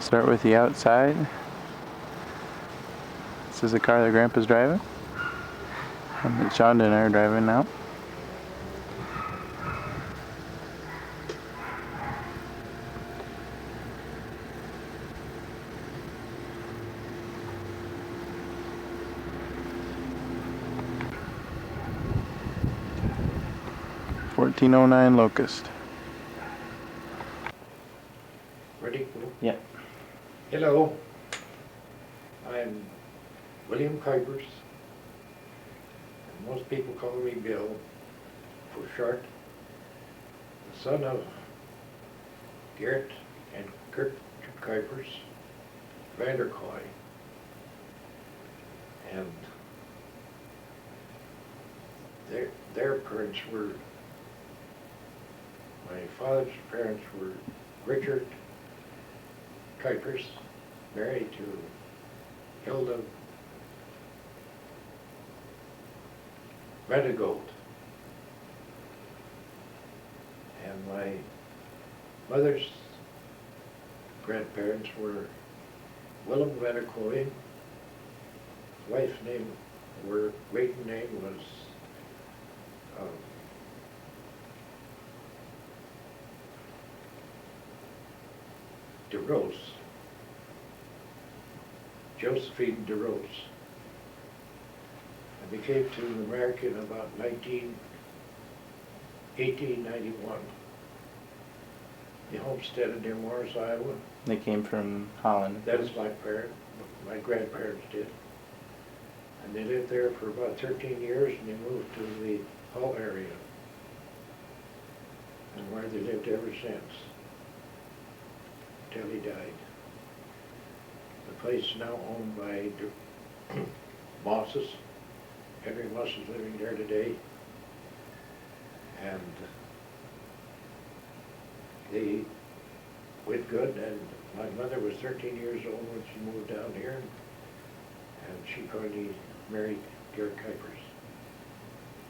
Start with the outside. This is the car that Grandpa's driving. And that Shonda and I are driving now. $14.09 Locust. Ready? Yeah. Hello, I'm William Kuipers, and most people call me Bill for short, the son of Garrett and Kurt Kuipers, Vanderkoy, and their parents were, my father's parents were Richard Kuipers, married to Hilda Vandergold. And my mother's grandparents were William Vanderkoy. His wife's name, her maiden name was DeRose, Josephine DeRose. And they came to America in about 1891. They homesteaded near Morris, Iowa. They came from Holland. That is my grandparents did. And they lived there for about 13 years, and they moved to the Hull area, and where they lived ever since, till he died. The place is now owned by Mosses. Henry Moss is living there today. And they went good, and my mother was 13 years old when she moved down here, and she finally married Garrett Kuipers.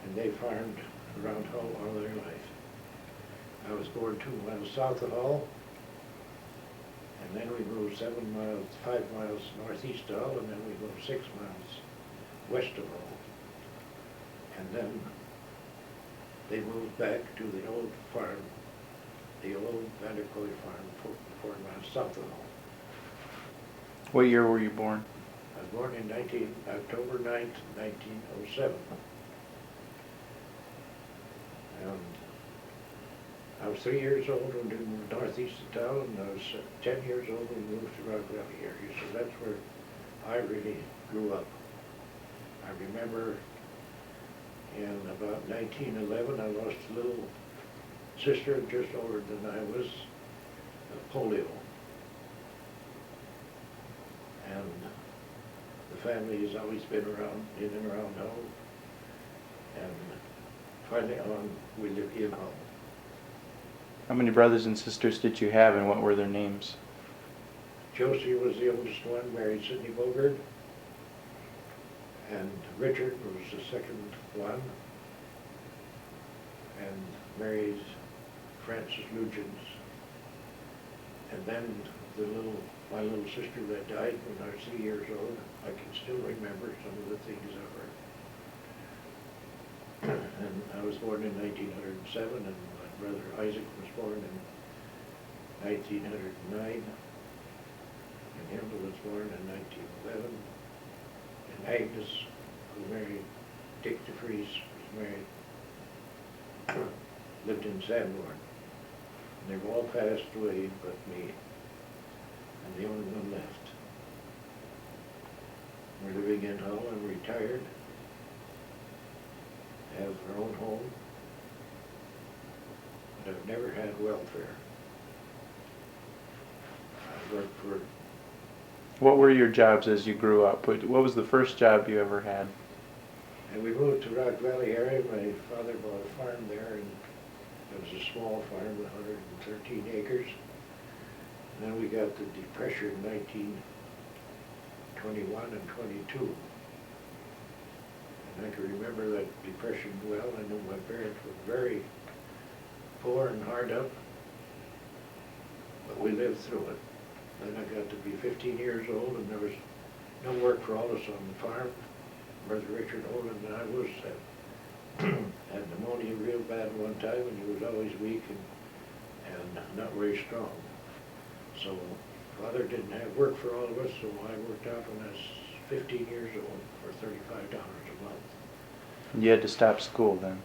And they farmed around Hull all their life. I was born 2 miles south of Hull, and then we moved 5 miles northeast of Hull, and then we moved 6 miles west of Hull. And then they moved back to the old farm, the old Vanderkoy farm, 4 miles south of Hull. What year were you born? I was born in October 9th, 1907. I was 3 years old when we moved northeast of town, and I was 10 years old when we moved to Rock Valley area, so that's where I really grew up. I remember in about 1911, I lost a little sister just older than I was, polio. And the family has always been around, in and around Hull. And finally on, we live in Hull. How many brothers and sisters did you have, and what were their names? Josie was the oldest one, married Sidney Bogard. And Richard was the second one, and married Frances Lugins. And then my little sister that died when I was 3 years old, I can still remember some of the things of her. And I was born in 1907, and my brother Isaac was born in 1909, and Hilda was born in 1911, and Agnes, who married Dick DeFries, was married, lived in Sanborn. And they've all passed away but me. I'm the only one left. We're living in Hull. I'm retired. Have our own home. But I've never had welfare. I worked for... What were your jobs as you grew up? What was the first job you ever had? And we moved to Rock Valley area. My father bought a farm there, and it was a small farm, 113 acres. And then we got the Depression in 1921 and 22. And I can remember that Depression well. I know my parents were very poor and hard up, but we lived through it. then I got to be 15 years old, and there was no work for all of us on the farm. Brother Richard, older than I was, had pneumonia real bad one time, and he was always weak and not very strong. So Father didn't have work for all of us, so I worked out when I was 15 years old for $35 a month. You had to stop school then.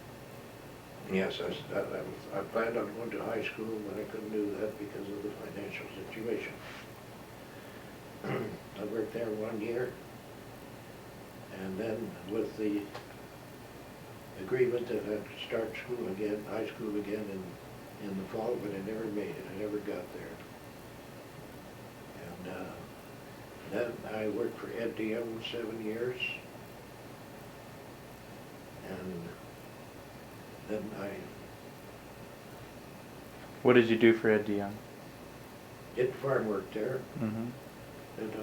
Yes, I planned on going to high school, but I couldn't do that because of the financial situation. I worked there 1 year, and then with the agreement that I'd start school again, high school again in the fall, but I never made it. I never got there. And then I worked for Ed DM 7 years, and then I What did you do for Ed DeYoung? did farm work there. Mm-hmm. And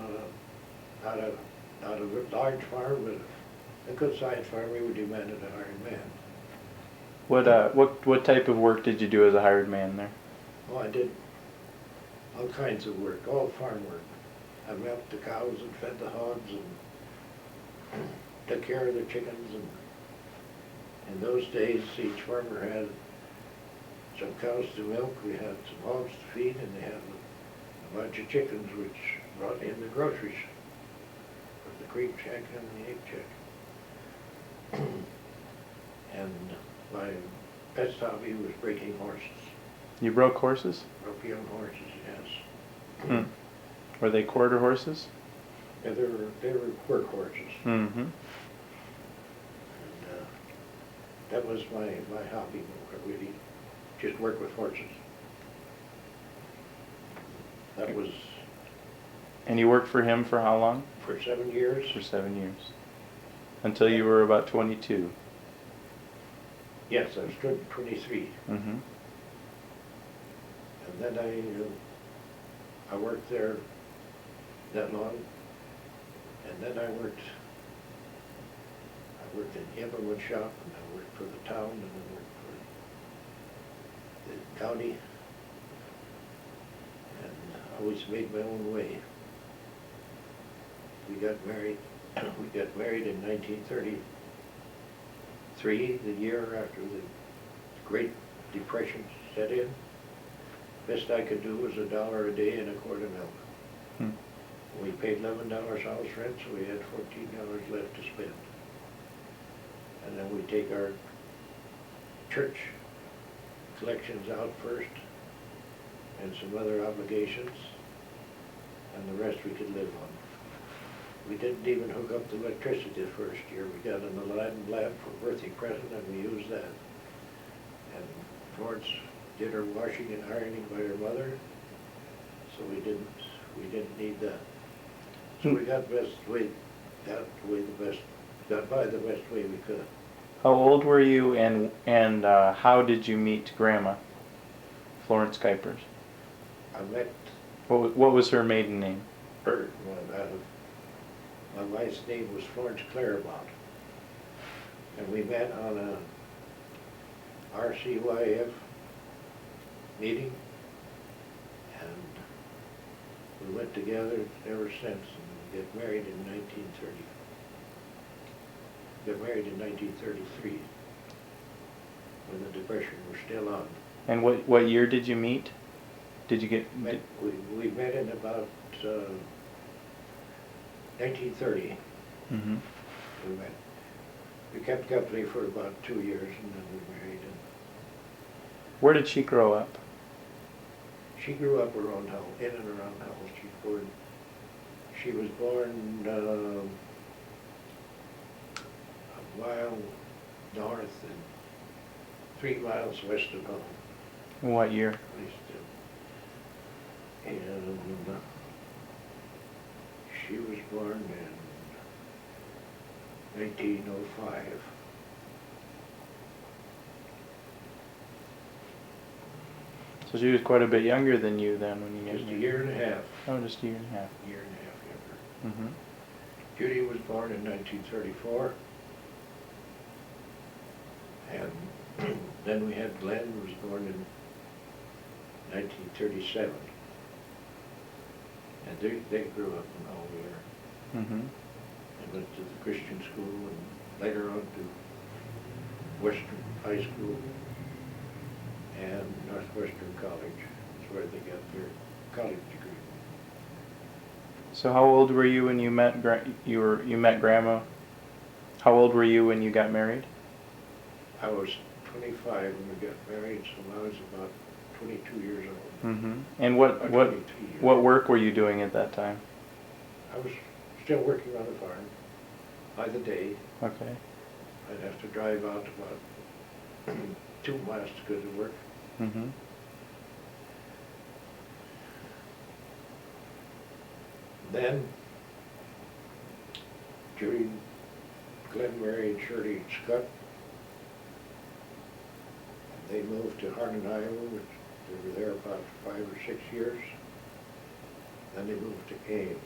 not a large farm, but a good-sized farm. We demanded a hired man. What type of work did you do as a hired man there? Well, I did all kinds of work, all farm work. I milked the cows and fed the hogs and took care of the chickens. And in those days, each farmer had some cows to milk, we had some hogs to feed, and they had a bunch of chickens which brought in the groceries for the cream check and the egg check. And my best hobby was breaking horses. You broke horses? Broke young horses, yes. Hmm. Were they quarter horses? Yeah, they were work horses. Mm-hmm. And that was my hobby, really, just work with horses. That was And you worked for him for how long? for 7 years. For 7 years. Until you were about 22. Yes, I was 23. Mm-hmm. And then I worked there that long, and then I worked in the implement shop, and I worked for the town, and I worked for the county, and I always made my own way. We got married in 1933, the year after the Great Depression set in. Best I could do was $1 a day and a quart of milk. Hmm. We paid $11 house rent, so we had $14 left to spend. And then we take our church collections out first, and some other obligations, and the rest we could live on. We didn't even hook up the electricity the first year. We got an Aladdin lamp for birthday present, and we used that. And Florence did her washing and ironing by her mother, so we didn't need that. So we got by the best way we could. How old were you, and how did you meet Grandma, Florence Kuipers? I met What was her maiden name? her. My wife's name was Florence Claremont, and we met on a RCYF meeting, and we went together ever since, and we got married in 1930. Got married in 1933, when the Depression was still on. And what year did you meet? Did you get... We met in about 1930. Mm-hmm. We met. We kept company for about 2 years, and then we married. And Where did she grow up? she grew up around Hull, in and around Hull. She was born a mile north and 3 miles west of Hull. What year? At least, and she was born in 1905. So she was quite a bit younger than you then when you got Just a married. year and a half. Oh, just a year and a half. Year and a half younger. Mm-hmm. Judy was born in 1934. And then we had Glenn, who was born in 1937. And they grew up in Alvear Mm-hmm. and went to the Christian school and later on to Western High School and Northwestern College. That's where they got their college degree. So how old were you when you met you met Grandma? How old were you when you got married? I was 25 when we got married, so I was about 22 years old. Mm-hmm. And what About what 23 years. what work were you doing at that time? I was still working on the farm by the day. Okay. I'd have to drive out about 2 miles to go to work. Mm-hmm. Then, Judy, Glenn married Shirley Scott. And they moved to Harlan, Iowa, which they were there about 5 or 6 years. Then they moved to Ames.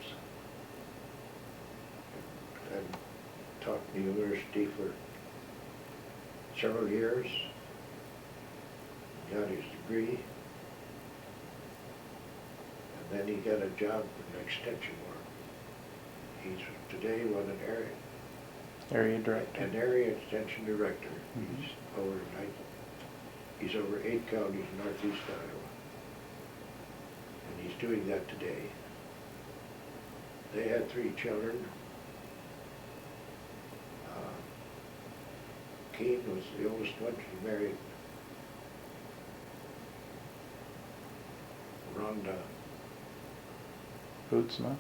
And taught in the university for several years. Got his degree. And then he got a job in extension work. He's today an Area director. area extension director. Mhm. He's over 8 counties in northeast Iowa. And he's doing that today. They had 3 children. Keene was the oldest one. She married Rhonda. Bootsma.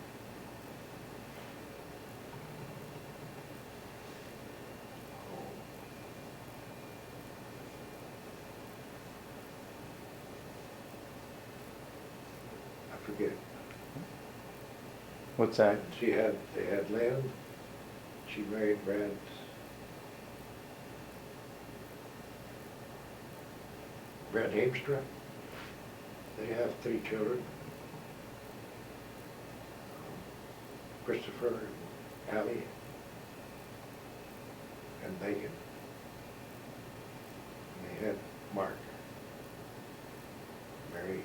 I forget. What's that? They had Lynn. She married Brad. Brad Hamstra. They have 3 children. Christopher, and Allie, and Megan. And they had Mark. Married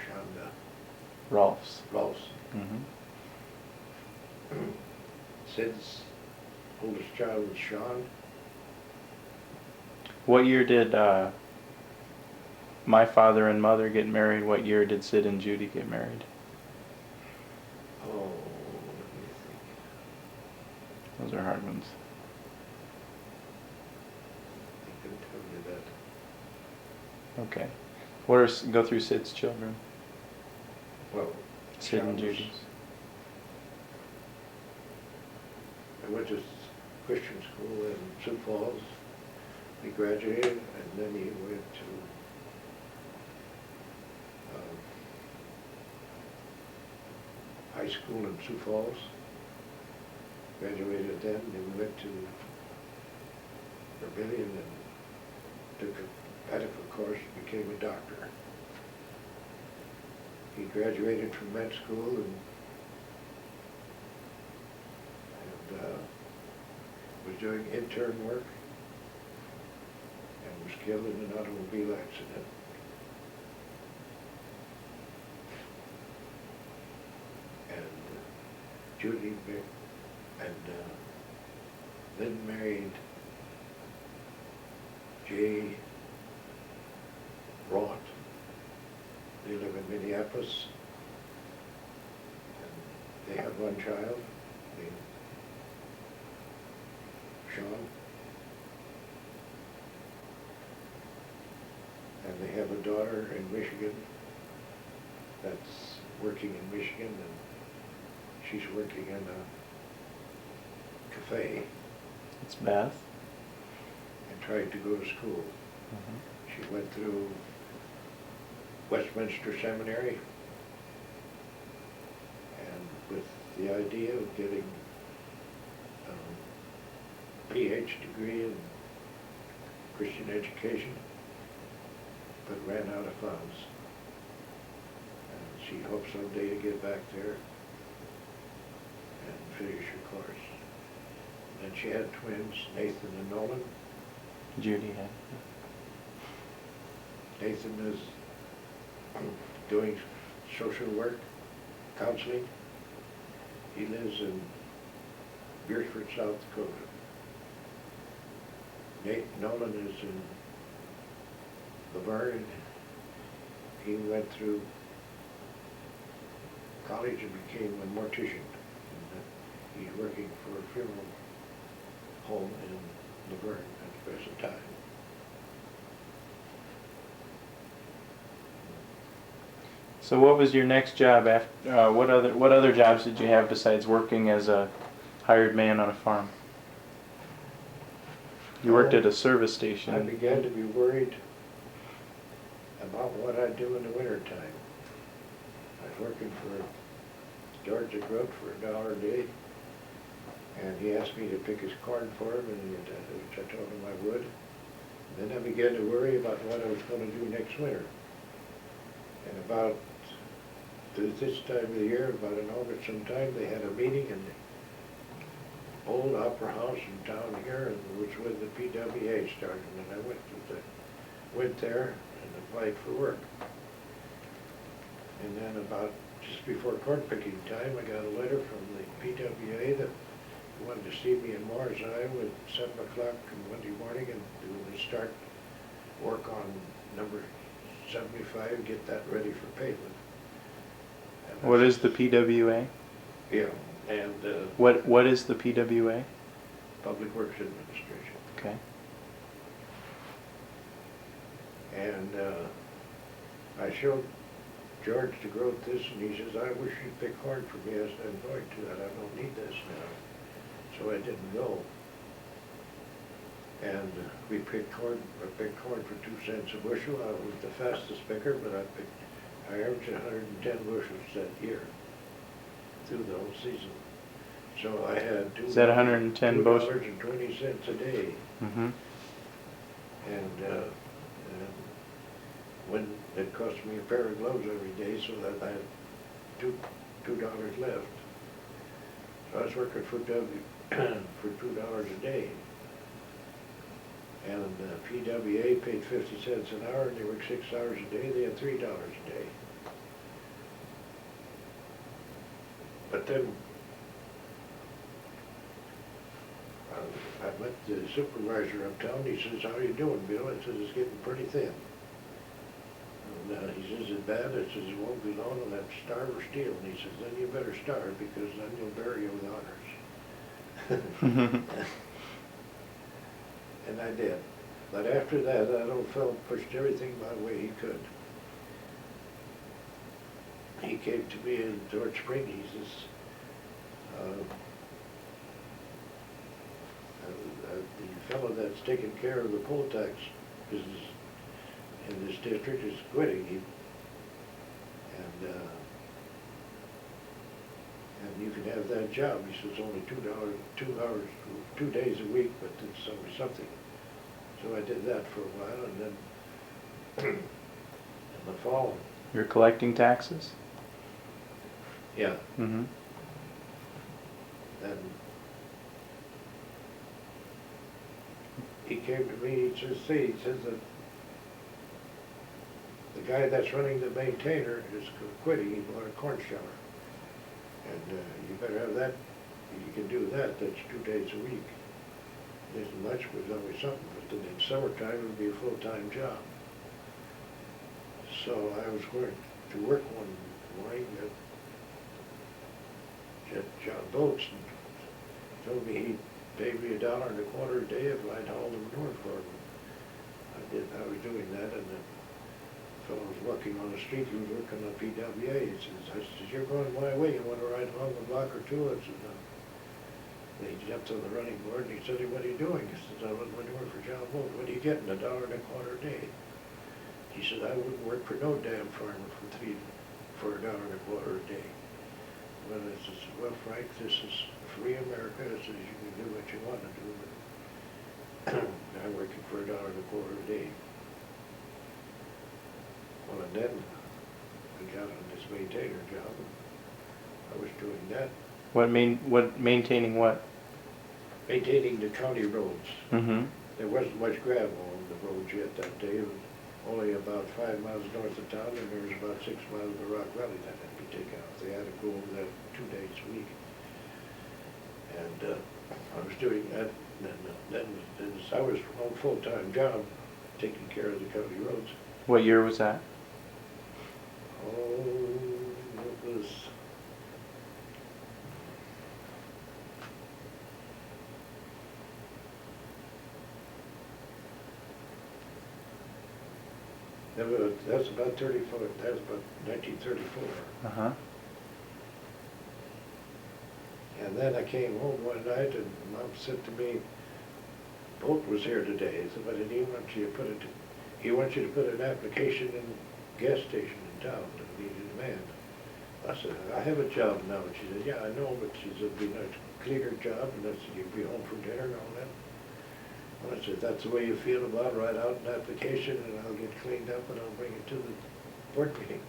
Shonda Rolfs. Ross. Mm-hmm. Sid's oldest child was Sean. What year did my father and mother get married? What year did Sid and Judy get married? Oh, let me think. Those are hard ones. I can tell you that. Okay. What are go through Sid's children? Well, Sid and Sean was- Judy's. I went to Christian school in Sioux Falls. He graduated, and then he went to high school in Sioux Falls. Graduated then, then went to Vermillion and took a medical course and became a doctor. He graduated from med school and was doing intern work and was killed in an automobile accident. And Judy and Lynn married Jay Roth. They live in Minneapolis. And they have 1 child named Sean. And they have a daughter in Michigan that's working in Michigan, and she's working in a cafe It's Beth. and tried to go to school. Mm-hmm. She went through Westminster Seminary, and with the idea of getting a PhD degree in Christian education, but ran out of funds. And she hopes someday to get back there and finish her course. And she had twins, Nathan and Nolan. Judy had. Nathan is doing social work, counseling. He lives in Beersford, South Dakota. Nate Nolan is in Laverne. He went through college and became a mortician. And he's working for a funeral home in Laverne at the present time. So what was your next job after, what other jobs did you have besides working as a hired man on a farm? You worked at a service station. I began to be worried about what I'd do in the wintertime. I was working for George the Grunt for $1 a day, and he asked me to pick his corn for him, and which I told him I would. Then I began to worry about what I was going to do next winter. And about this time of the year, about in August sometime, they had a meeting in the old opera house in town here, and which was the PWA started, and I went there and applied for work. And then about just before corn picking time, I got a letter from the PWA that wanted to see me in Mars, Iowa at 7 o'clock on Monday morning, and we would start work on number 75, get that ready for pavement. What is the PWA? Yeah, and What is the PWA? Public Works Administration. Okay. And I showed George the Groat this, and he says, I wish you'd pick corn for me. I said, I'm going to, and I don't need this now. So I didn't go. And we picked corn. I picked corn for 2 cents a bushel. I was the fastest picker, but I averaged 110 bushels that year through the whole season. So I had Is that 110 bushels? $2.20 a day. Mm-hmm. And when it cost me a pair of gloves every day, so that I had $2 left. So I was working for for $2 a day. And PWA paid 50 cents an hour, and they worked 6 hours a day. They had $3 a day. But then I met the supervisor uptown. He says, "How you doing, Bill?" I says, "It's getting pretty thin." And he says, "Is it bad?" I says, "It won't be long, and that's starve or steal." And he says, "Then you better starve, because then you'll bury you with honors." And I did. But after that old fellow pushed everything my way he could. He came to me in George Spring. He says, the fellow that's taking care of the poll tax business in this district is quitting. And you can have that job. He says, only $2, 2 hours, 2 days a week, but it's something. So I did that for a while, and then in the fall. You're collecting taxes? Yeah. Mm-hmm. Then he came to me, he says that the guy that's running the maintainer is quitting. He bought a corn sheller. And you better have that. You can do that. That's 2 days a week. It isn't much, but it's always something. But then in summertime, it would be a full-time job. So I was going to work one morning at John Boats, and told me he'd pay me $1.25 a day if I'd haul the manure for him. I was doing that, and the fellow was walking on the street. He was working on PWA. He says, I said, "You're going my way. You want to ride along the block or two?" I said, "No." He jumped on the running board, and he said, "What are you doing?" He says, "I run manure for John Boat." "What are you getting? $1.25 a day." He said, "I wouldn't work for no damn farmer for $1.25 a day." Well, I says, "Well, Frank, this is free America." I says, "You can do what you want to do, but I'm working for $1.25 a day." Well, and then I got on this maintainer job. I was doing that. Maintaining what? Maintaining the county roads. Mm-hmm. There wasn't much gravel on the roads yet that day. only about 5 miles north of town, and there was about 6 miles of Rock Valley that had to be taken out. They had to go over that 2 days a week. And I was doing that, and then I was on a full-time job, taking care of the county roads. What year was that? Oh, it was... That's about 34, that's about 1934. Uh-huh. And then I came home one night and Mom said to me, Bolt was here today. He said, but he wants you to put an application in a gas station in town that needed a man. I said, I have a job now. And she said, yeah, I know, but she said, it'd be a cleaner job, and I said, you'd be home for dinner and all that. Well, I said, that's the way you feel about it, write out an application and I'll get cleaned up and I'll bring it to the board meeting,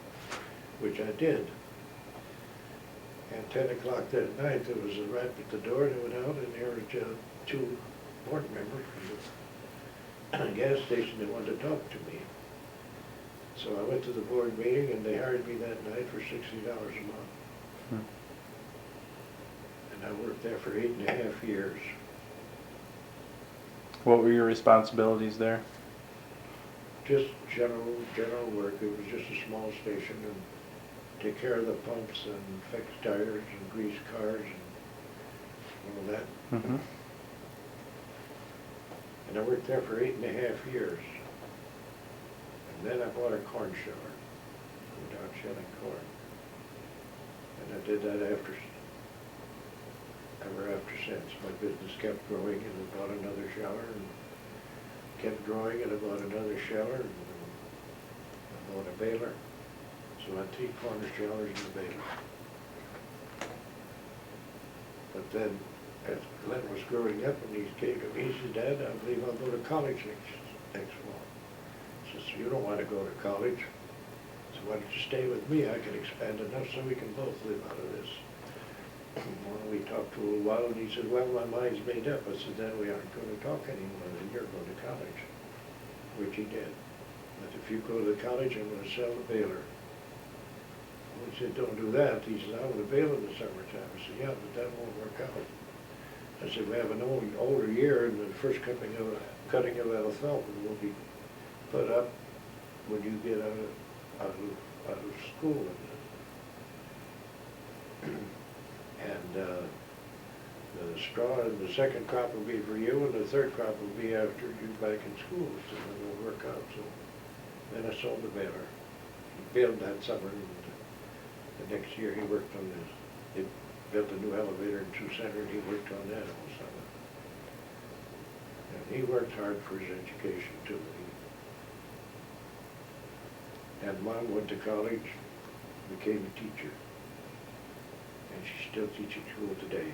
which I did. And 10 o'clock that night, there was a rap at the door, and I went out, and there were 2 board members from the gas station that wanted to talk to me. So I went to the board meeting, and they hired me that night for $60 a month. Hmm. And I worked there for 8.5 years. What were your responsibilities there? Just general work. It was just a small station, and take care of the pumps and fix tires and grease cars and all that. Mm-hmm. And I worked there for 8.5 years. And then I bought a corn sheller, went out shelling corn. And I did that ever since. My business kept growing, and I bought another sheller, and kept growing, and I bought another sheller, and I bought a baler. So I had 3 corner shellers and a baler. But then, as Glenn was growing up, and he came to me, he said, Dad, I believe I'll go to college next fall. I said, so you don't want to go to college? So why don't you stay with me? I can expand enough so we can both live out of this. Well, we talked for a little while, and he said, well, my mind's made up. I said, then we aren't going to talk anymore, then you're going to college, which he did. But if you go to college, I'm going to sell the baler. He said, don't do that. He said, I want to bail in the summertime. I said, yeah, but that won't work out. I said, we have an older year, and the first cutting of alfalfa will be put up when you get out of school. And the straw and the second crop will be for you, and the third crop will be after you're back in school. So it will work out. So then I sold the baler. He bailed that summer, and the next year he worked on this. They built a new elevator in Sioux Center, and he worked on that all summer. And he worked hard for his education too. And Mom went to college, became a teacher. And she's still teaching school today.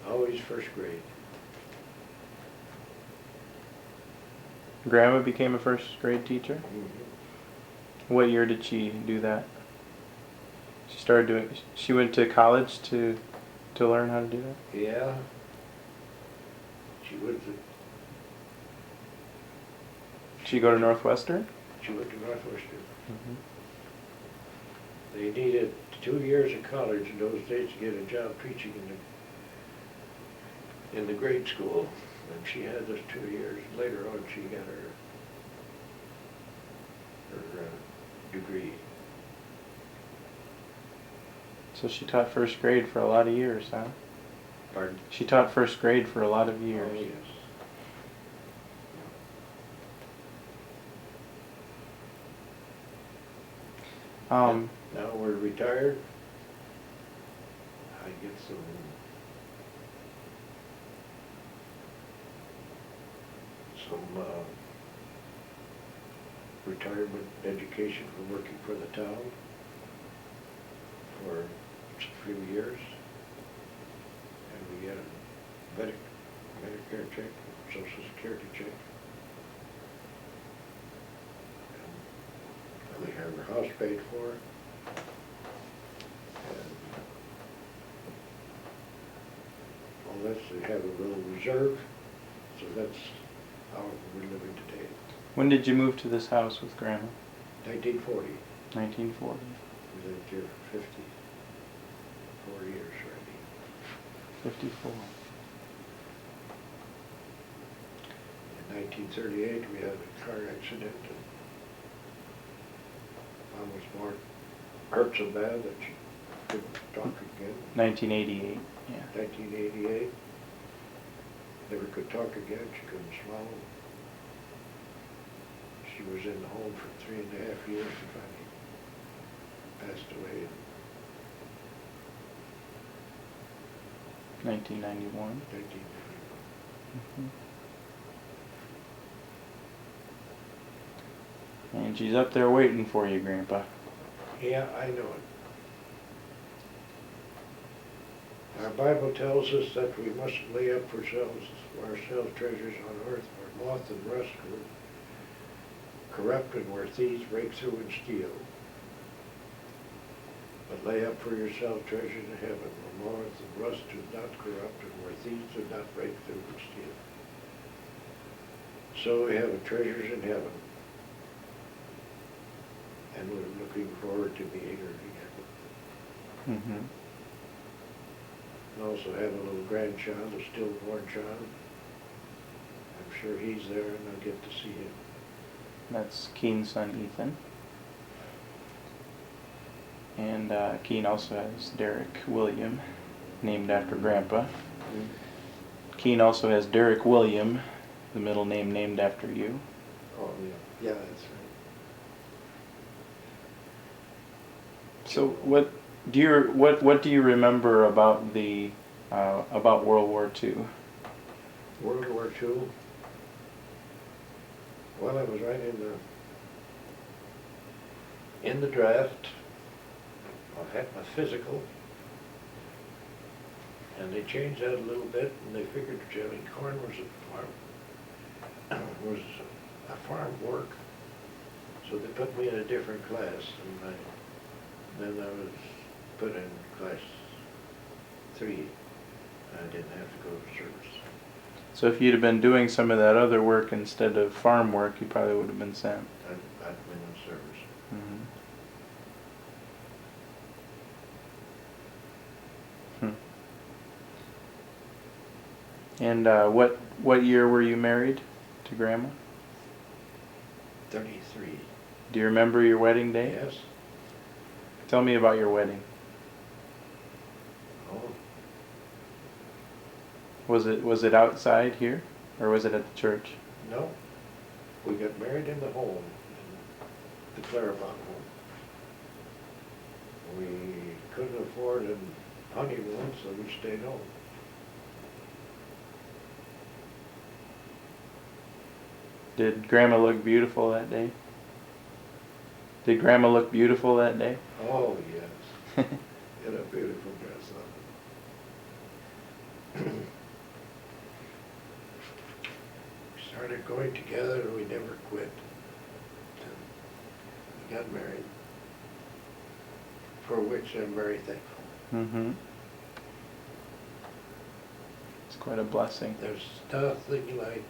Always first grade. Grandma became a first grade teacher? Mm-hmm. What year did she do that? She went to college to learn how to do that? Yeah. She went to Northwestern? She went to Northwestern. Mm-hmm. They needed 2 years of college in those days to get a job teaching in the grade school. And she had those 2 years. Later on, she got her degree. So she taught first grade for a lot of years, huh? Pardon? She taught first grade for a lot of years. Oh, yes. Now we're retired. I get some retirement education for working for the town for a few years. And we get a Medicare check, Social Security check. And we have our house paid for. And all this, we have a little reserve, so that's how we're living today. When did you move to this house with Grandma? 1940. 1940. We lived here 54 years already. 54. In 1938, we had a car accident, and Mom was more hurt so bad that she couldn't talk again. 1988. Yeah. 1988, never could talk again. She couldn't swallow. She was in the home for 3.5 years and finally passed away in 1991. 1991. And she's up there waiting for you, Grandpa. Yeah, I know it. Our Bible tells us that we mustn't lay up for ourselves treasures on earth where moth and rust corrupt and where thieves break through and steal. But lay up for yourself treasures in heaven where moth and rust do not corrupt and where thieves do not break through and steal. So we have treasures in heaven. And we're looking forward to being here again. Mm-hmm. And also have a little grandchild, a stillborn child. I'm sure he's there and I'll get to see him. That's Keen's son, Ethan. And Keen also has Derek William, named after Grandpa. Keen also has Derek William, the middle name named after you. Oh, yeah. Yeah, that's right. So what do you remember about the about World War II? World War II. Well, I was right in the draft. I had my physical, and they changed that a little bit, and they figured gelling corn was a farm work, so they put me in a different class, and then I was put in class 3. I didn't have to go to service. So if you'd have been doing some of that other work instead of farm work, you probably would have been sent. I'd been in service. Mm-hmm. And what year were you married to Grandma? 33. Do you remember your wedding day? Yes. Tell me about your wedding. Oh, Was it outside here, or was it at the church? no. We got married in the home, in the Claremont home. We couldn't afford a honeymoon, so we stayed home. Did Grandma look beautiful that day? Did Grandma look beautiful that day? Oh, yes. Had a beautiful dress on. We started going together and we never quit. We got married, for which I'm very thankful. Mm-hmm. It's quite a blessing. There's nothing like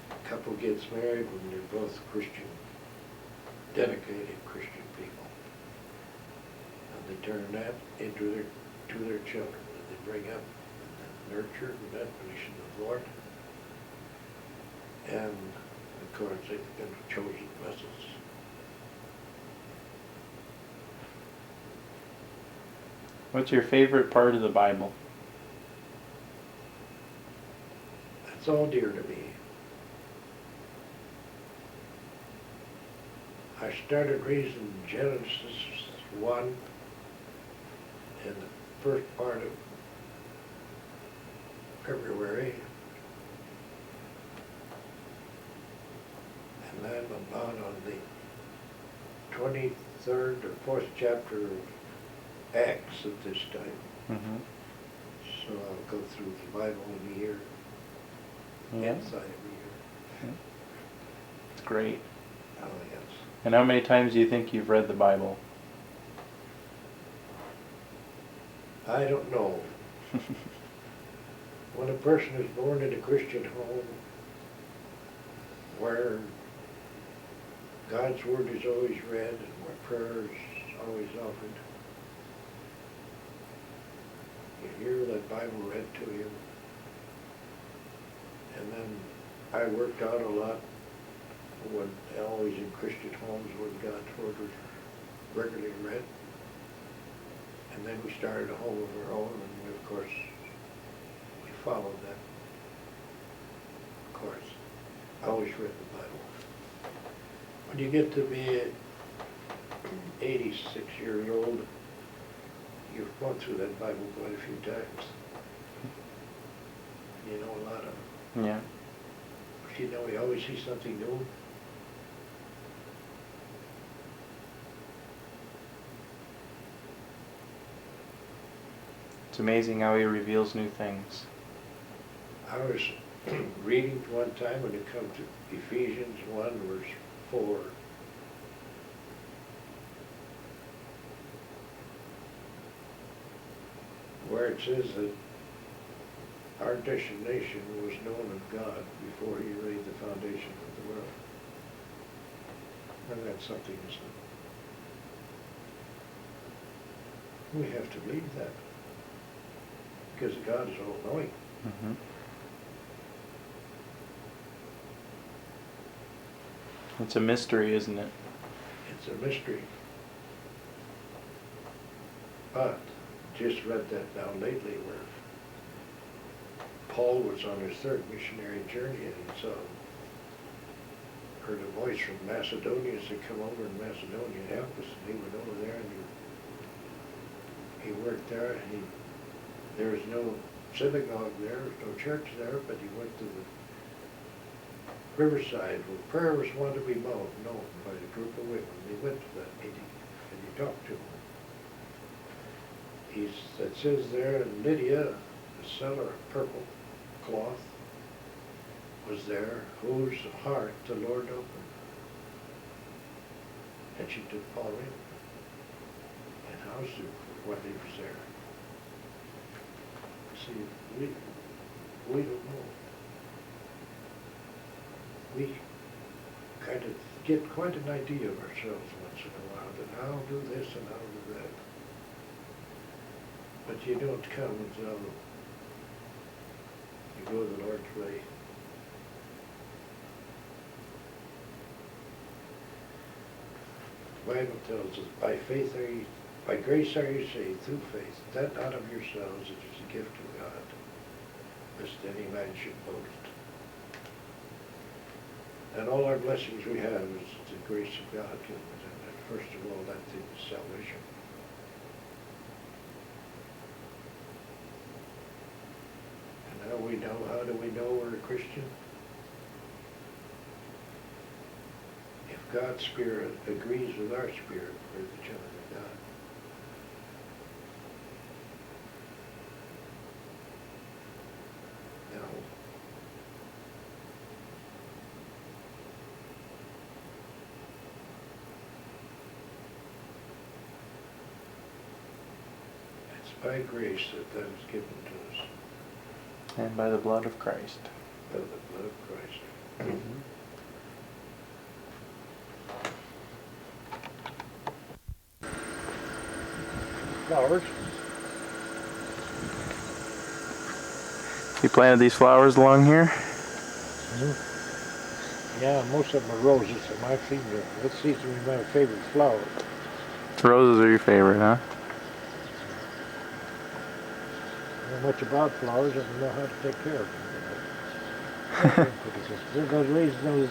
a couple gets married when they're both Christian, dedicated Christian people. And they turn that into their children that they bring up and nurture in the admonition of the Lord. And of course they've been chosen vessels. What's your favorite part of the Bible? That's all dear to me. I started reading Genesis 1 in the first part of February, and then about on the 23rd or 4th chapter of Acts at this time. Mm-hmm. So I'll go through the Bible in a year, Yeah. inside of a year. It's great. Oh, yes. And how many times do you think you've read the Bible? I don't know. When a person is born in a Christian home where God's word is always read and my prayer is always offered. You hear that Bible read to you. And then I worked out a lot when always in Christian homes when God's word was regularly read. And then we started a home of our own, and we, of course, we followed that course. I always read the Bible. When you get to be 86 years old, you've gone through that Bible quite a few times. You know a lot of it. Yeah. But you know, you always see something new. It's amazing how he reveals new things. I was reading one time when it comes to Ephesians 1 verse 4. Where it says that our destination was known of God before he laid the foundation of the world. And that's something, isn't it? We have to believe that. Because God is all-knowing. Mm-hmm. It's a mystery, isn't it? It's a mystery. But just read that now lately where Paul was on his third missionary journey and he heard a voice from Macedonia to come over in Macedonia and help us, and he went over there and he worked there, and there was no synagogue there, no church there, but he went to the riverside where prayer was one to be known by the group of women. They went to that meeting and he talked to them. It says there, Lydia, the seller of purple cloth, was there, whose heart the Lord opened. And she took Paul in and housed him for what he was there. See, we don't know. We kind of get quite an idea of ourselves once in a while, that I'll do this and I'll do that. But you don't come until you go the Lord's way. The Bible tells us, by grace are you saved through faith, that not of yourselves, it is a gift of God, lest any man should boast. And all our blessings we have is the grace of God given us. And first of all, that thing is salvation. And how do we know we're a Christian? If God's Spirit agrees with our spirit, we're the children of God. Now, it's by grace that is given to us. And by the blood of Christ. By the blood of Christ. Mm-hmm. Flowers. You planted these flowers along here? Mm-hmm. Yeah, most of them are roses. So my favorite. That seems to be my favorite flower. Roses are your favorite, huh? I don't know much about flowers. I don't know how to take care of them.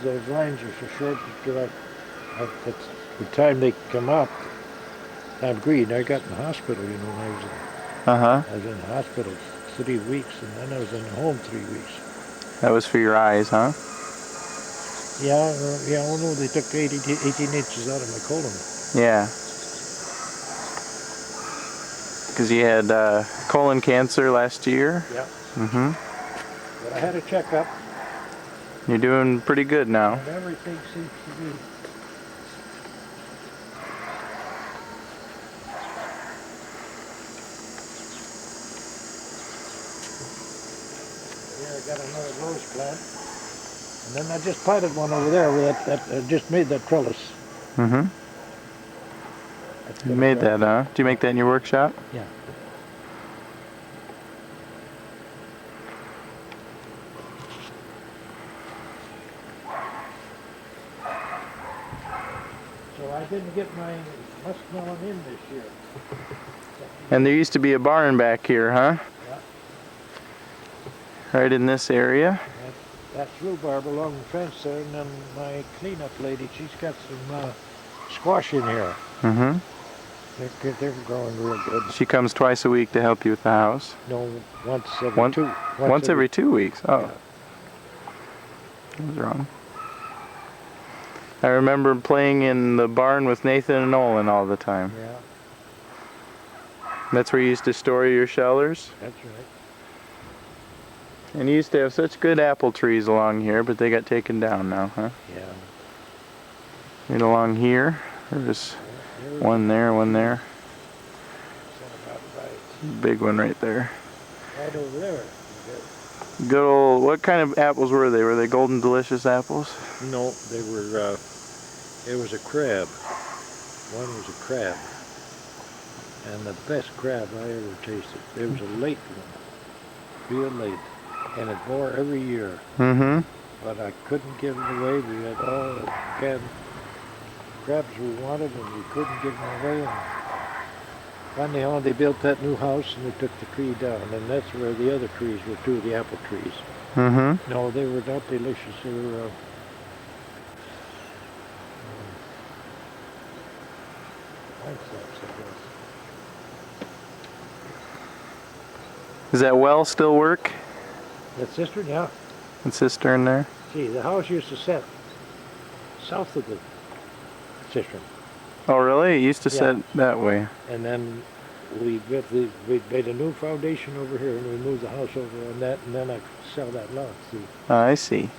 those lines are so short that that's the time they come up. I'm green. I got in the hospital, you know, when I was in the hospital 3 weeks, and then I was in the home 3 weeks. That was for your eyes, huh? Yeah, oh no, they took 18 inches out of my colon. Yeah. Because you had colon cancer last year? Yeah. Mm-hmm. But I had a checkup. You're doing pretty good now. And everything seems to be. Yeah, I got another rose plant. And then I just planted one over there with that just made that trellis. Mm-hmm. You made that, huh? Do you make that in your workshop? Yeah. So I didn't get my muskmelon in this year. And there used to be a barn back here, huh? Yeah. Right in this area. That's rhubarb along the fence there, and then my cleanup lady, she's got some squash in here. Mm-hmm. They're growing real good. She comes twice a week to help you with the house. No, once every two. Once every 2 weeks. Oh. Yeah. I was wrong. I remember playing in the barn with Nathan and Olin all the time. Yeah, That's where you used to store your shellers? that's right. And you used to have such good apple trees along here, but they got taken down now, huh? Yeah. Right along here, there's one there, one there. About right. Big one right there. Right over there. Good old, what kind of apples were they? Were they Golden Delicious apples? No, they were, it was a crab. One was a crab. And the best crab I ever tasted. It was a late one. Real late. And it bore every year. Mm-hmm. But I couldn't give it away. We had all the crabs we wanted and we couldn't give them away. And finally on they built that new house and they took the tree down. And that's where the other trees were too, the apple trees. Mm-hmm. No, they were not delicious. They were Does that well still work? that cistern, yeah. And cistern there? See, the house used to set south of the cistern. Oh really? It used to Yeah. set that way. And then we made a new foundation over here and we moved the house over on that and then I could sell that lot, see. I see.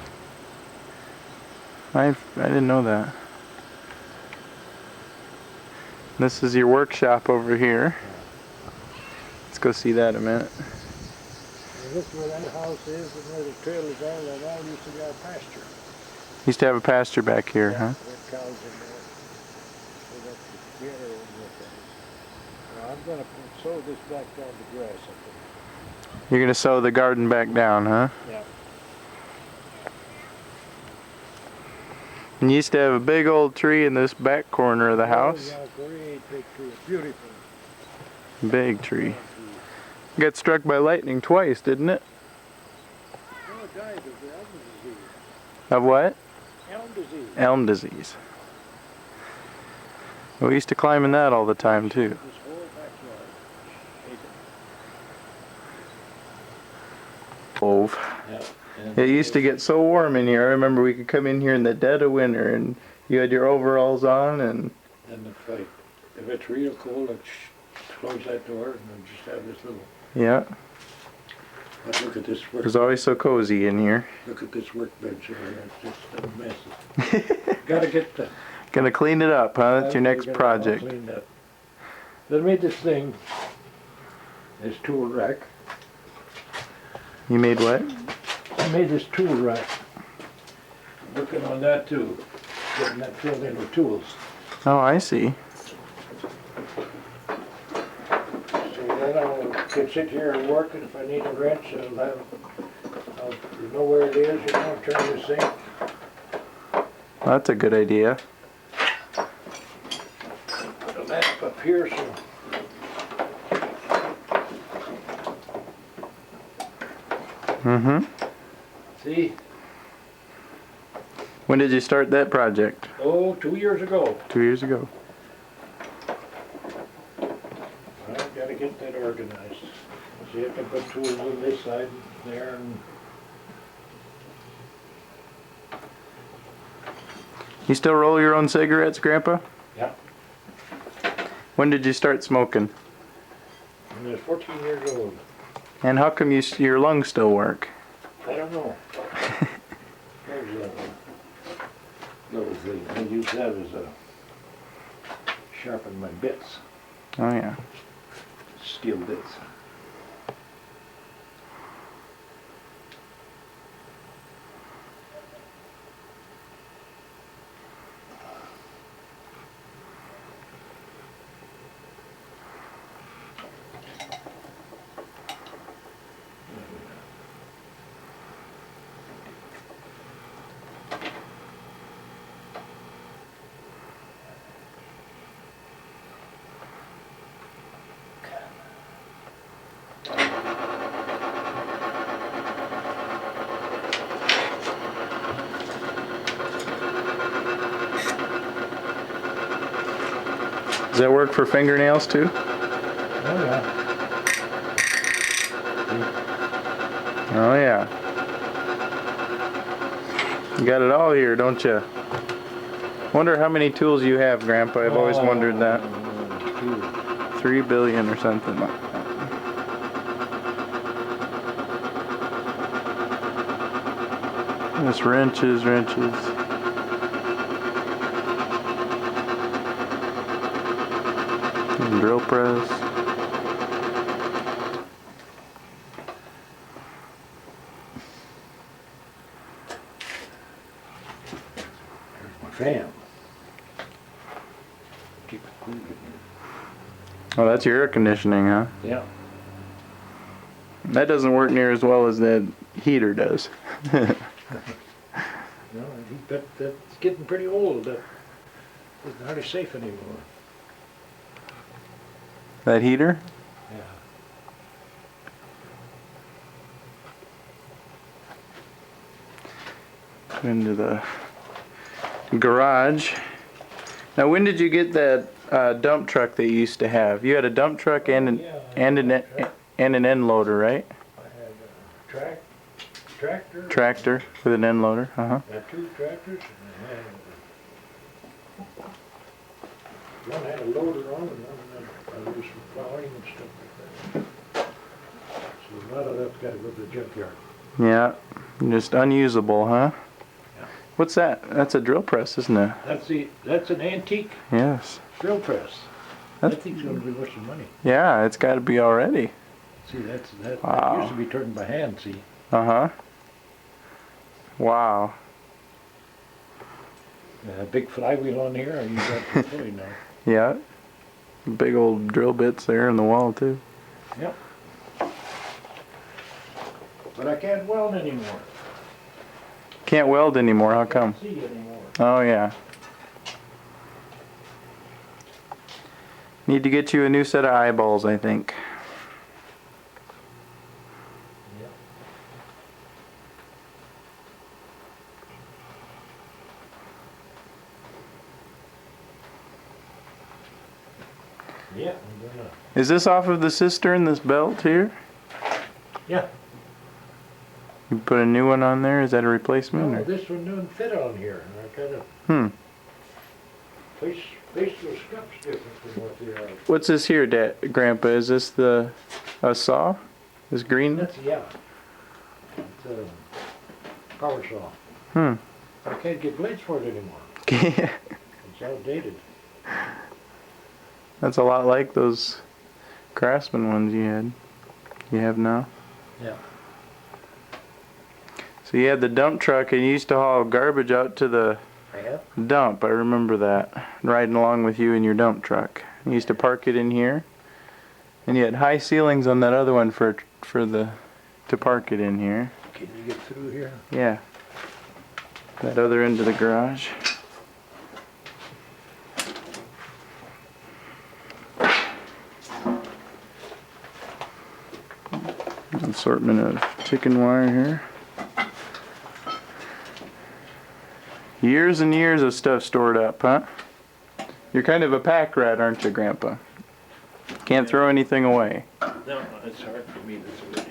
I didn't know that. This is your workshop over here. Let's go see that in a minute. And this is where that house is and where the trail is all, that all used to be our pasture. Used to have a pasture back here, huh? With cows in there. So that's the other one with that. Now I'm going to sow this back down to grass, I think. You're going to sow the garden back down, huh? Yeah. And you used to have a big old tree in this back corner of the house. Oh, yeah, great big tree. Beautiful. Big tree. Got struck by lightning twice, didn't it? No, it died of the elm disease. Of what? Elm disease. Elm disease. We used to climb in that all the time too. This whole backyard. Clove. Yeah. It used to get so warm in here. I remember we could come in here in the dead of winter and you had your overalls on and... And if it's real cold, I'd close that door and I'd just have this little... Yeah. But look at this It work. was always so cozy in here. Look at this workbench here. It's just a mess. Gotta get the... Gonna clean it up, huh? That's your next Gotta project. all cleaned up. They made this thing, this tool rack. You made what? I made this tool rack. Working on that too. Getting that filled in with tools. Oh, I see. So then I can sit here and work, and if I need a wrench, I'll know where it is, you know, turn this thing. That's a good idea. Put a lamp up here, so. Mm-hmm. See? When did you start that project? Oh, 2 years ago. 2 years ago. I've got to get that organized. See, I can put tools on this side and there, and You still roll your own cigarettes, Grandpa? yeah. When did you start smoking? And I was 14 years old. And how come your lungs still work? I don't know. There's a little thing. I use that as a sharpen my bits, Oh yeah. steel bits. Does that work for fingernails too? Oh, yeah. Oh yeah. You got it all here, don't you? Wonder how many tools you have, Grandpa. I've always wondered that. 3 billion or something like that. Just wrenches. And drill press. There's my fan. Keep it cool. Oh, that's your air conditioning, huh? Yeah. That doesn't work near as well as that heater does. No, that's getting pretty old. That isn't hardly safe anymore. That heater? Yeah. Into the garage. Now, when did you get that dump truck that you used to have? You had a dump truck and an end loader, right? I had a tractor. Tractor with an end loader. I had 2 tractors, and one had a loader on, and one I used for plowing and stuff like that. So a lot of that's got to go to the junkyard. Yeah, just unusable, huh? Yeah. What's that? That's a drill press, isn't it? That's an antique Yes. drill press. I think it's going to be worth some money. Yeah, it's got to be already. See, that Wow. used to be turned by hand. See. Uh-huh. Wow. Big flywheel on here. I use that for fully now. Yeah. Big old drill bits there in the wall, too. Yep. But I can't weld anymore. Can't weld anymore. How come? Can't see anymore. Oh, yeah. Need to get you a new set of eyeballs, I think. Yeah, I'm gonna. Is this off of the cistern, this belt here? Yeah. You put a new one on there? Is that a replacement? No, Or? this one doesn't fit on here. I gotta place those cups different than what they are. What's this here, Grandpa? Is this a saw? This green? That's yeah. It's a power saw. I can't get blades for it anymore. It's outdated. That's a lot like those Craftsman ones you have now. Yeah. So you had the dump truck and you used to haul garbage out to the Yeah. dump. I remember that. Riding along with you in your dump truck. You used to park it in here. And you had high ceilings on that other one to park it in here. Can you get through here? Yeah. That other end of the garage. Assortment of chicken wire here. Years and years of stuff stored up, huh? You're kind of a pack rat, aren't you, Grandpa? Can't throw anything away. No, it's hard for me to throw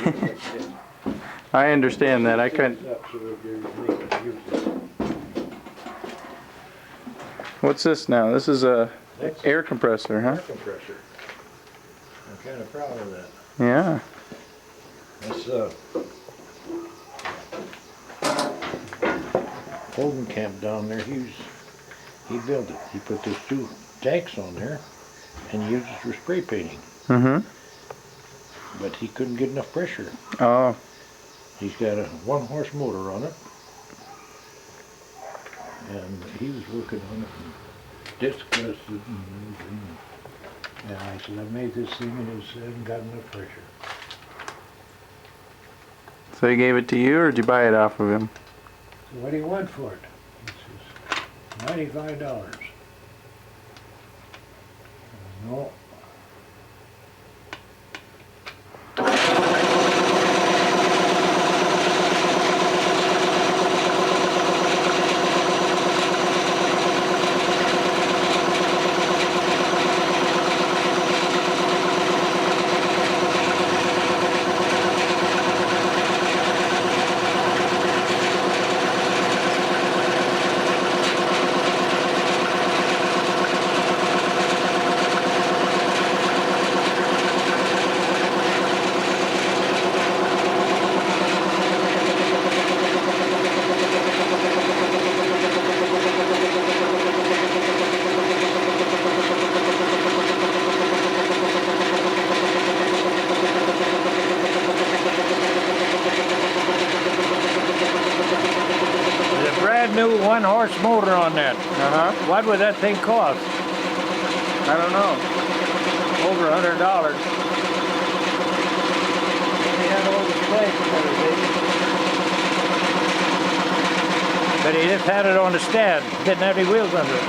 anything. I understand that. I couldn't. What's this now? This is a air compressor, huh? Air compressor. I'm kind of proud of that. Yeah. That's Holden camp down there. He built it. He put those 2 tanks on there and used it for spray painting. Mm-hmm. But he couldn't get enough pressure. Oh. He's got a 1-horse motor on it, and he was working on it and discussed it. And I said, I made this thing and it hasn't got enough pressure. So he gave it to you, or did you buy it off of him? So what do you want for it? He says, $95. No. brand new 1-horse motor on that. Uh-huh. What would that thing cost? I don't know. Over $100. He had all the plates and everything. But he just had it on the stand. Didn't have any wheels under it.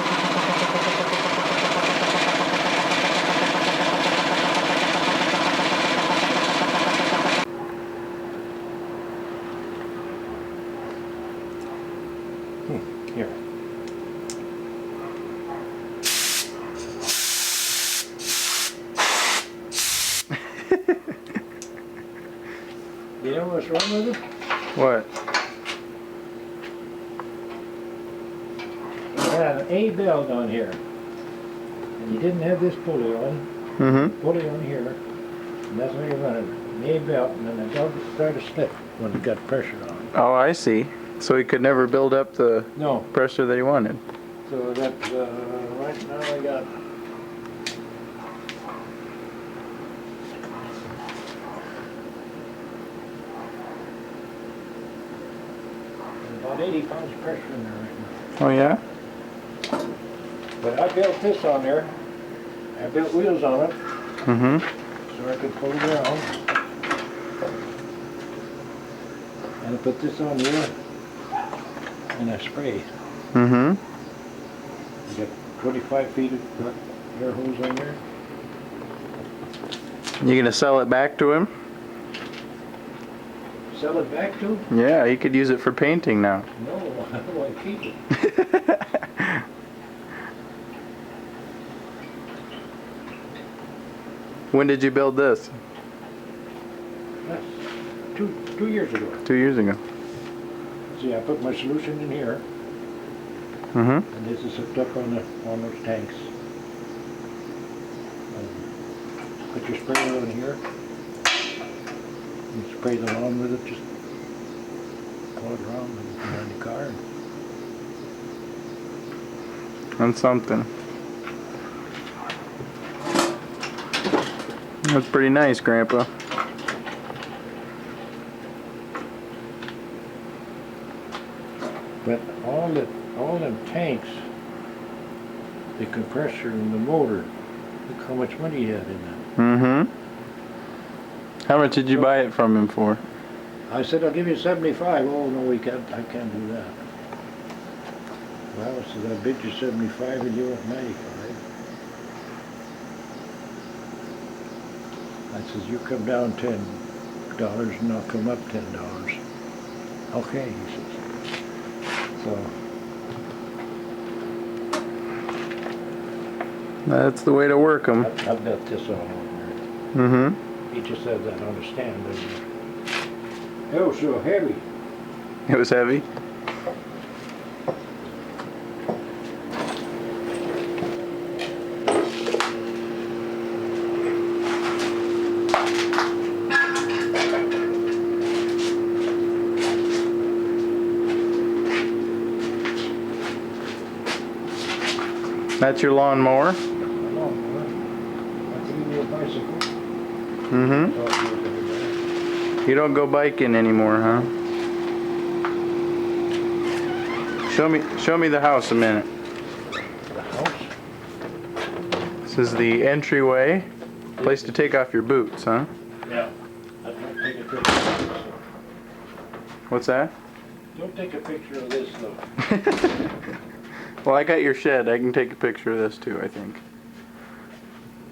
Here. You know what's wrong with it? What? It had an A belt on here. And you didn't have this pulley on. Mm-hmm. Pulley on here. And that's where you run it. An A belt, and then the belt started to slip when it got pressure on it. Oh, I see. So he could never build up the No. pressure that he wanted. So that's, right now I got about 80 pounds of pressure in there right now. Oh, yeah? But I built this on there. I built wheels on it Mm-hmm. so I could pull it around. And I put this on here and I spray. Mm-hmm. I got 25 feet of air hose on there. You gonna sell it back to him? Sell it back to? Yeah, he could use it for painting now. No, I want to keep it. When did you build this? That's two years ago. 2 years ago. See, I put my solution in here, Mm-hmm. and this is hooked up on those tanks. Put your sprayer on here. You spray the lawn with it, just pull it around and the car. And something. That's pretty nice, Grandpa. But all them tanks, the compressor and the motor, look how much money you had in that. Mm-hmm. How much did you buy it from him for? I said, I'll give you 75. Oh, no, I can't do that. Well, I said, I bid you 75 and you want 95. I says, you come down $10 and I'll come up $10. Okay, he says. So, That's the way to work them. I've got this all over there. Mm-hmm. He just says that on the stand, doesn't he? It was so heavy. It was heavy. That's your lawnmower. I can give you a bicycle. Mm-hmm. You don't go biking anymore, huh? Show me the house a minute. The house? This is the entryway. Place to take off your boots, huh? Yeah. Don't take a picture of this. What's that? Don't take a picture of this, though. Well, I got your shed. I can take a picture of this too, I think.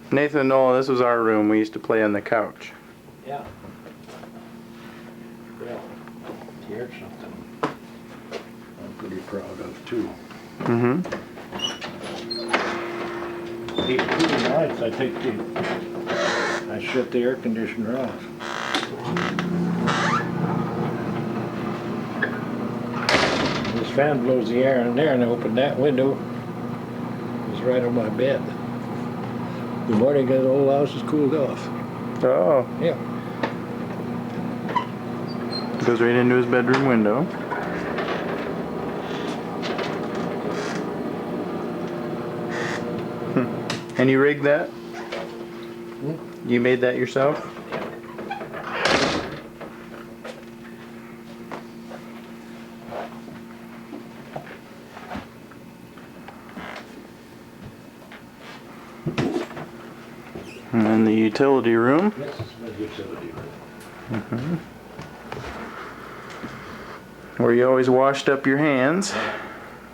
Nathan and Noel, this was our room. We used to play on the couch. Yeah. Well, here's something I'm pretty proud of, too. Mm-hmm. These cooling nights, I shut the air conditioner off. This fan blows the air in there, and I open that window. It's right on my bed. The morning, the whole house is cooled off. Oh, Yeah. goes right into his bedroom window. And you rigged that? You made that yourself? And then the utility room. This is my utility room. Where you always washed up your hands.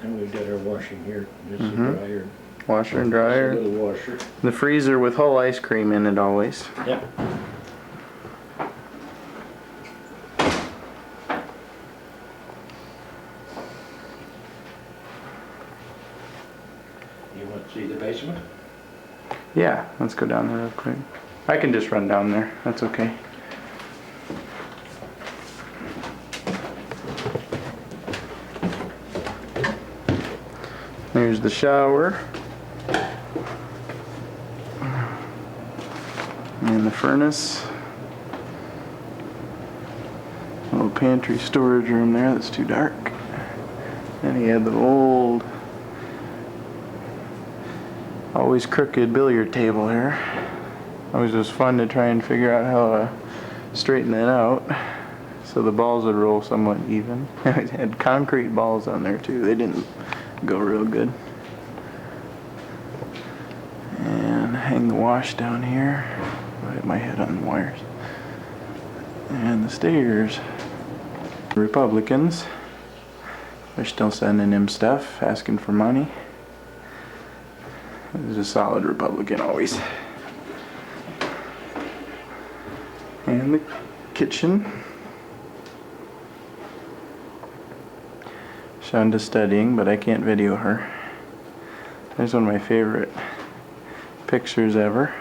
And we've got our washing here. This is a dryer. Washer and dryer. This is a little washer. The freezer with whole ice cream in it always. Yeah. You want to see the basement? Yeah, let's go down there real quick. I can just run down there. That's okay. There's the shower. And the furnace. Little pantry storage room there that's too dark. And he had the old, always crooked billiard table here. Always was fun to try and figure out how to straighten that out so the balls would roll somewhat even. It had concrete balls on there too. They didn't go real good. And hang the wash down here. I hit my head on the wires. And the stairs. Republicans. They're still sending him stuff, asking for money. He's a solid Republican always. And the kitchen. Shonda's studying, but I can't video her. There's one of my favorite pictures ever.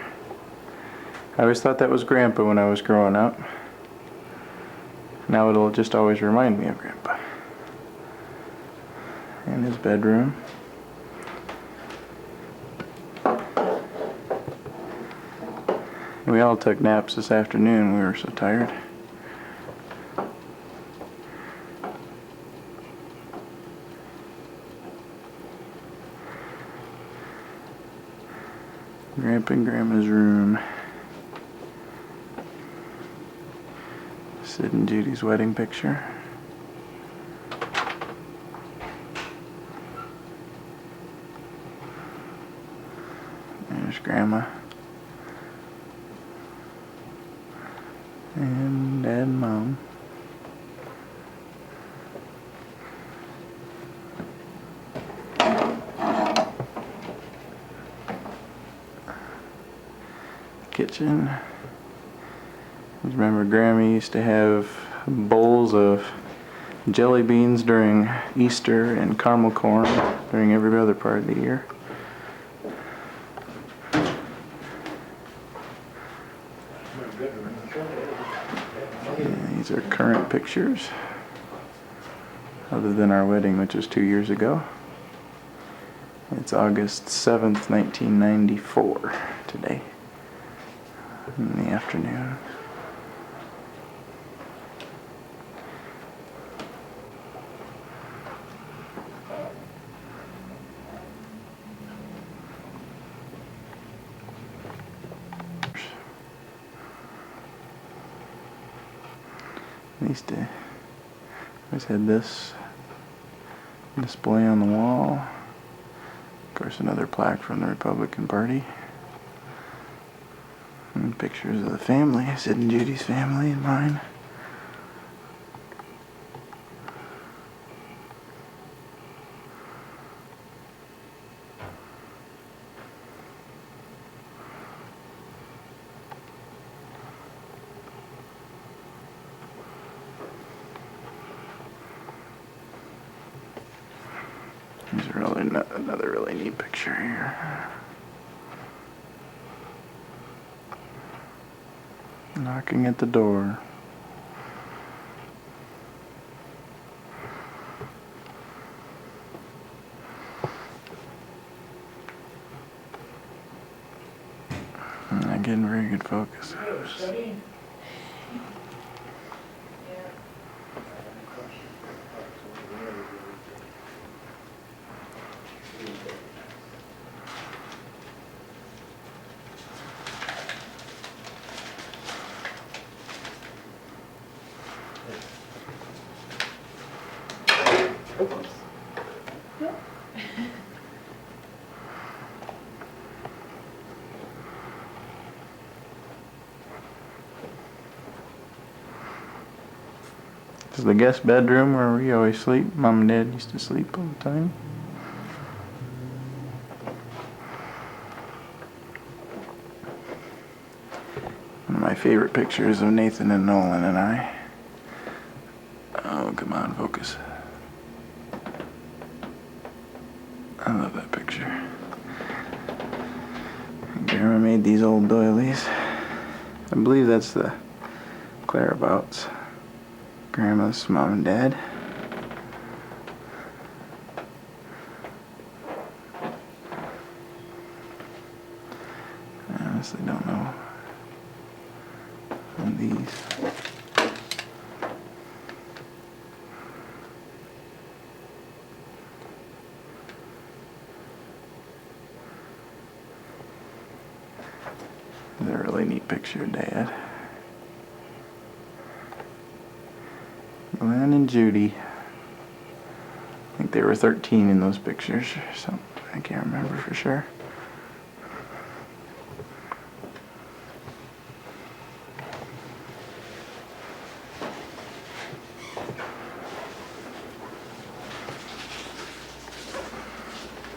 I always thought that was Grandpa when I was growing up. Now it'll just always remind me of Grandpa. And his bedroom. We all took naps this afternoon. We were so tired. Grandpa and Grandma's room. Sid and Judy's wedding picture. There's Grandma. And Dad and Mom. Kitchen. Remember Grandma used to have bowls of jelly beans during Easter and caramel corn during every other part of the year. And these are current pictures, other than our wedding, which was 2 years ago. It's August 7th, 1994 today, in the afternoon. I used to always had this display on the wall. Of course, another plaque from the Republican Party. And pictures of the family, Sid and Judy's family and mine. Here's another really neat picture here. Knocking at the door. Not getting very good focus. This is the guest bedroom where we always sleep. Mom and Dad used to sleep all the time. One of my favorite pictures of Nathan and Nolan and I. Oh, come on, focus. I love that picture. Grandma made these old doilies. I believe that's the Clarabouts. Grandma's mom and dad. I honestly don't know on these. This is a really neat picture of Dad. Glenn and Judy. I think they were 13 in those pictures or something. I can't remember for sure.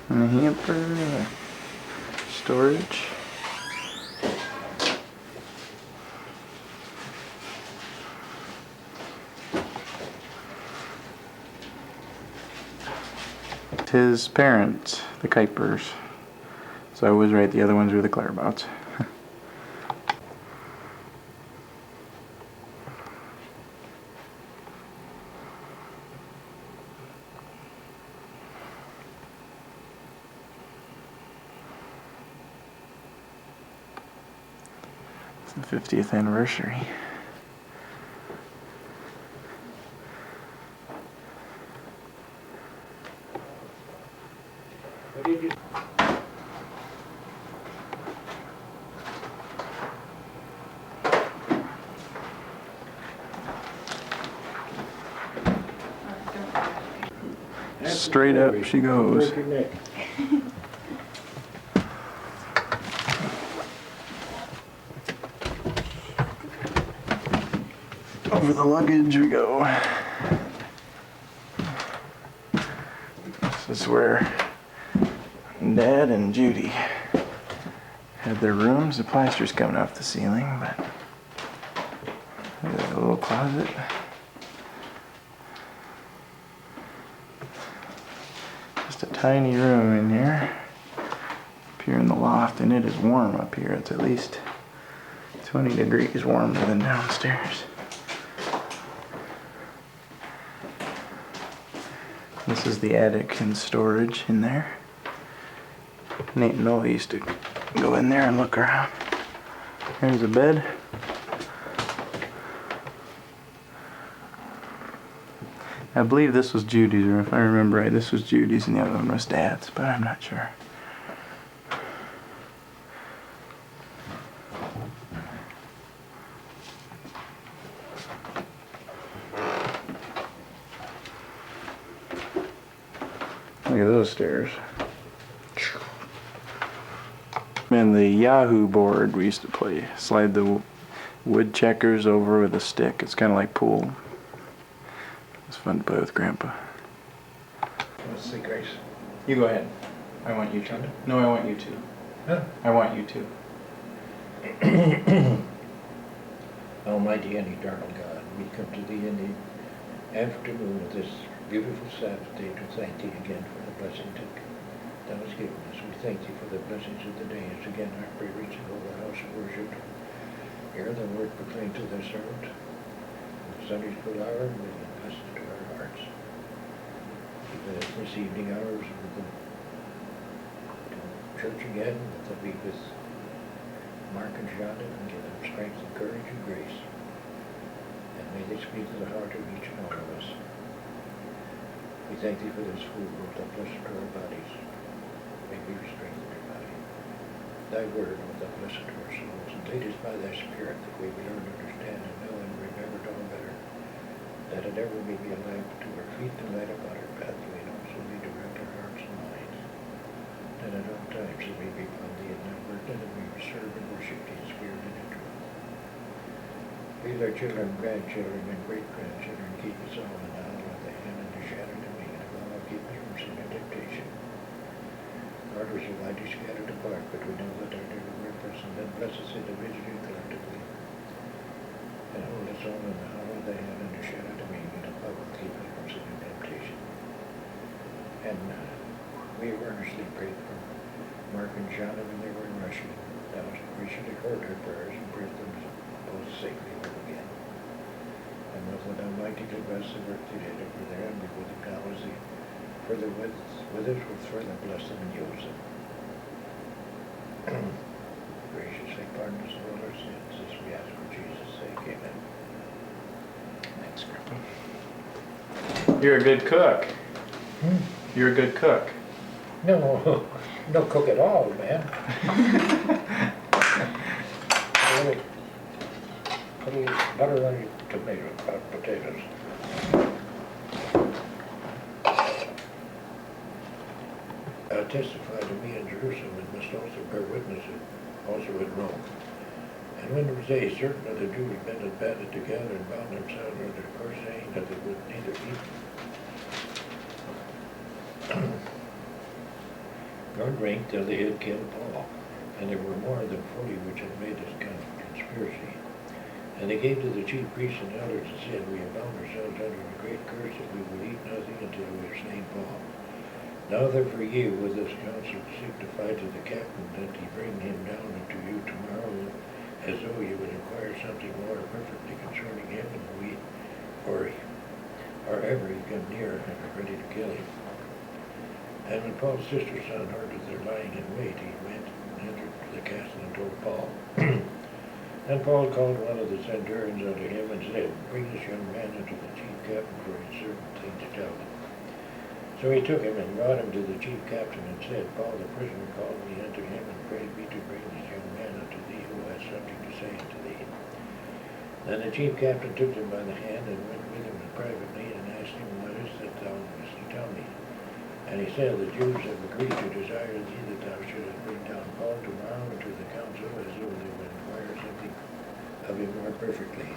And a hamper, storage. His parents, the Kuipers. So I was right, the other ones were the Clarabouts. It's the 50th anniversary. What did you? Straight up she goes. Break your neck. Over the luggage we go. This is where Dad and Judy had their rooms. The plaster's coming off the ceiling, but there's a little closet. Just a tiny room in here. Up here in the loft, and it is warm up here. It's at least 20 degrees warmer than downstairs. This is the attic and storage in there. Nate and Noah used to go in there and look around. There's a bed. I believe this was Judy's room. If I remember right, this was Judy's and the other one was Dad's, but I'm not sure. Look at those stairs. And the Yahoo board we used to play. Slide the wood checkers over with a stick. It's kind of like pool. It's fun to play with Grandpa. Let's see, Grace. You go ahead. I want you to. No, I want you to. Huh? I want you to. Almighty and eternal God, we come to thee in the afternoon of this beautiful Sabbath day to thank thee again for the blessing that thou hast given us. We thank thee for the blessings of the day as again our prayers in the house of worship. Hear the word proclaimed to thy servant. In the Sunday school hour, and may it bless to our hearts. Even as this evening hours we go to church again, that they'll be with Mark and Shonda and give them strength and courage and grace. And may they speak to the heart of each and all of us. We thank thee for this food, Lord, that blessed to our bodies. May we strengthen your body. Thy word, Lord, that blessed to our souls, and lead us by thy Spirit, that we may learn to understand and know and remember it all better. That it ever may be a lamp to our feet and light upon our pathway, and also may direct our hearts and minds. That at all times it may be upon thee and thy word, and that we serve and worship thee in spirit and in truth. Please our children, grandchildren, and great-grandchildren, keep us all in the hollow of the hand and the shadow of the wing, and above all keep us from sin and temptation. Lord, we're so widely scattered apart, but we know that our dear word person, then bless us individually and collectively, and hold us all in the hollow of the hand and the shadow of the wing, and above all keep us from sin and temptation. And we earnestly prayed for Mark and John when they were in Russia. Thou hast graciously heard their prayers and brought them both safely home again. And with what Almighty to bless the work they did over there, and be with them now as they further with us will further bless them and use them. Graciously pardon us of all our sins, as we ask for Jesus' sake. Amen. Thanks, Grandpa. You're a good cook. You're a good cook. No, no cook at all, man. Really, put a little butter on your potatoes. Testified to me in Jerusalem and must also bear witness also in Rome. And when it was day, certain of the Jews men had banded together and bound themselves under the course, saying that they would neither eat nor drink till they had killed Paul. And there were more than 40 which had made this kind of conspiracy. And they came to the chief priests and elders and said, We have bound ourselves under a great curse that we will eat nothing until we have slain Paul. Now therefore ye with this counsel signify to the captain that he bring him down unto you tomorrow, as though you would inquire something more perfectly concerning him, and we, or ever he come near, and are ready to kill him. And when Paul's sister's son heard of their lying in wait, he went and entered the castle and told Paul. Then Paul called one of the centurions unto him and said, Bring this young man unto the chief captain, for he has certain things to tell him. So he took him and brought him to the chief captain and said, Paul the prisoner called me unto him and prayed me to bring this young man unto thee, who has something to say unto thee. Then the chief captain took him by the hand and went with him privately and asked him, What is that thou wouldst tell me? And he said, The Jews have agreed to desire thee that thou shouldest bring down Paul tomorrow into the council, as though they would inquire something of him more perfectly.